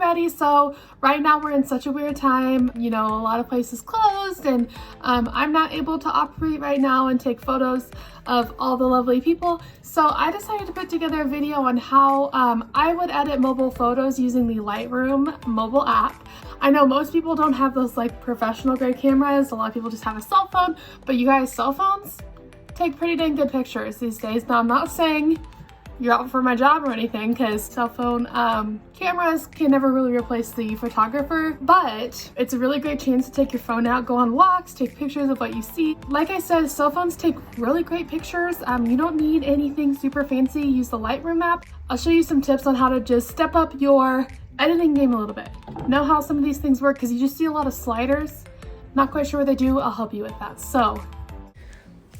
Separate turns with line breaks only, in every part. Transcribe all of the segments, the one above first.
already. So right now we're in such a weird time, you know, a lot of places closed, and I'm not able to operate right now and take photos of all the lovely people. So I decided to put together a video on how I would edit mobile photos using the Lightroom mobile app. I know most people don't have those like professional grade cameras. A lot of people just have a cell phone, but you guys, cell phones take pretty dang good pictures these days. Now, I'm not saying you're out for my job or anything, because cell phone cameras can never really replace the photographer, but it's a really great chance to take your phone out, go on walks, take pictures of what you see. Like I said, cell phones take really great pictures. You don't need anything super fancy. Use the Lightroom app. I'll show you some tips on how to just step up your editing game a little bit. Know how some of these things work, because you just see a lot of sliders. Not quite sure what they do. I'll help you with that. So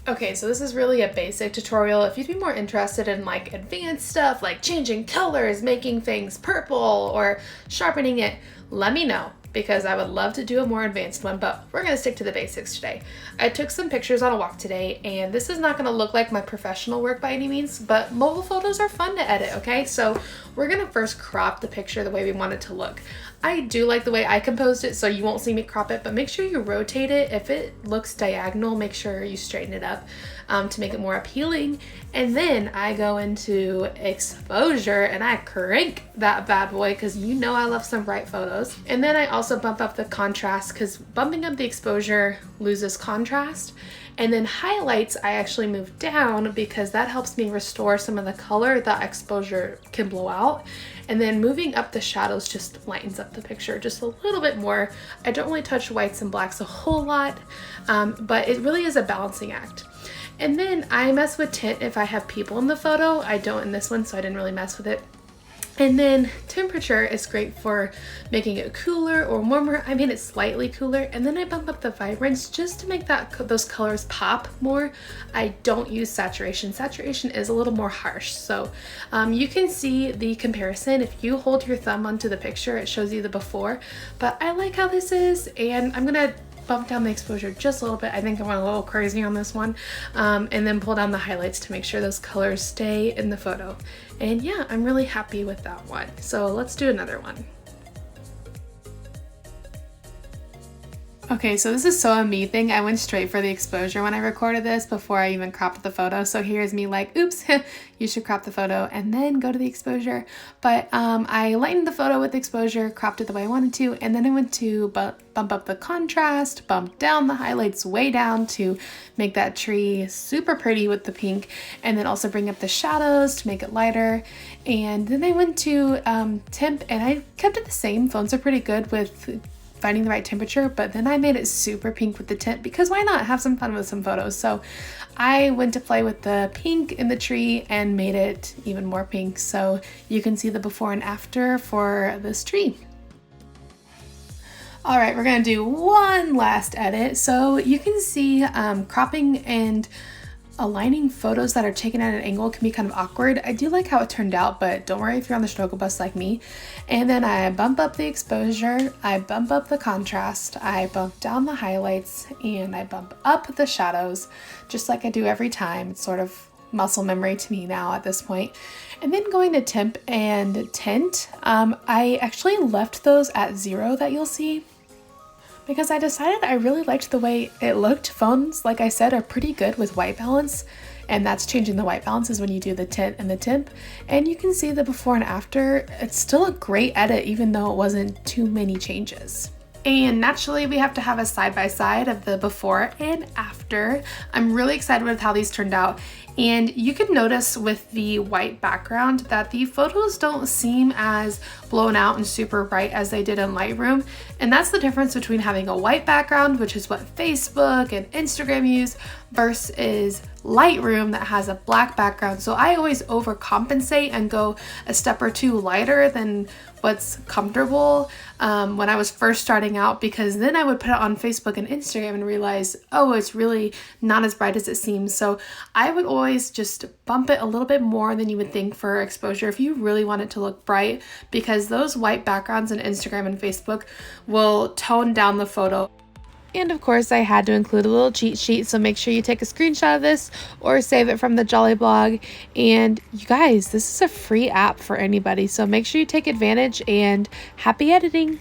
okay, so this is really a basic tutorial. If you'd be more interested in like advanced stuff like changing colors, making things purple, or sharpening it, let me know, because I would love to do a more advanced one, but we're gonna stick to the basics today. I took some pictures on a walk today, and this is not gonna look like my professional work by any means, but mobile photos are fun to edit, okay? So we're gonna first crop the picture the way we want it to look. I do like the way I composed it, so you won't see me crop it, but make sure you rotate it. If it looks diagonal, make sure you straighten it up to make it more appealing. And then I go into exposure and I crank that bad boy, because you know I love some bright photos. And then I also bump up the contrast, because bumping up the exposure loses contrast. And then highlights, I actually move down, because that helps me restore some of the color that exposure can blow out. And then moving up the shadows just lightens up the picture just a little bit more. I don't really touch whites and blacks a whole lot, but it really is a balancing act. And then I mess with tint if I have people in the photo. I don't in this one, so I didn't really mess with it. And then temperature is great for making it cooler or warmer. I made it slightly cooler, and then I bump up the vibrance just to make those colors pop more. I don't use saturation. Saturation is a little more harsh, so you can see the comparison. If you hold your thumb onto the picture, it shows you the before, but I like how this is, and I'm gonna bump down the exposure just a little bit. I think I went a little crazy on this one, and then pull down the highlights to make sure those colors stay in the photo. And yeah, I'm really happy with that one. So let's do another one. Okay, so this is so a me thing. I went straight for the exposure when I recorded this before I even cropped the photo. So here's me like, oops, you should crop the photo and then go to the exposure. But I lightened the photo with exposure, cropped it the way I wanted to, and then I went to bump up the contrast, bump down the highlights way down to make that tree super pretty with the pink, and then also bring up the shadows to make it lighter. And then I went to temp, and I kept it the same. Phones are pretty good with finding the right temperature, but then I made it super pink with the tint, because why not have some fun with some photos? So I went to play with the pink in the tree and made it even more pink, so you can see the before and after for this tree. All right, we're gonna do one last edit. So you can see cropping and aligning photos that are taken at an angle can be kind of awkward. I do like how it turned out, but don't worry if you're on the struggle bus like me. And then I bump up the exposure, I bump up the contrast, I bump down the highlights, and I bump up the shadows, just like I do every time. It's sort of muscle memory to me now at this point. And then going to temp and tint, I actually left those at 0 that you'll see, because I decided I really liked the way it looked. Phones, like I said, are pretty good with white balance, and that's changing the white balance is when you do the tint and the temp. And you can see the before and after. It's still a great edit, even though it wasn't too many changes. And naturally, we have to have a side-by-side of the before and after. I'm really excited with how these turned out. And you can notice with the white background that the photos don't seem as blown out and super bright as they did in Lightroom. And that's the difference between having a white background, which is what Facebook and Instagram use, versus Lightroom that has a black background. So I always overcompensate and go a step or two lighter than what's comfortable when I was first starting out, because then I would put it on Facebook and Instagram and realize, oh, it's really not as bright as it seems. So I would always just bump it a little bit more than you would think for exposure if you really want it to look bright, because those white backgrounds in Instagram and Facebook will tone down the photo. And of course, I had to include a little cheat sheet, so make sure you take a screenshot of this or save it from the Jolly blog. And you guys, this is a free app for anybody, so make sure you take advantage, and happy editing!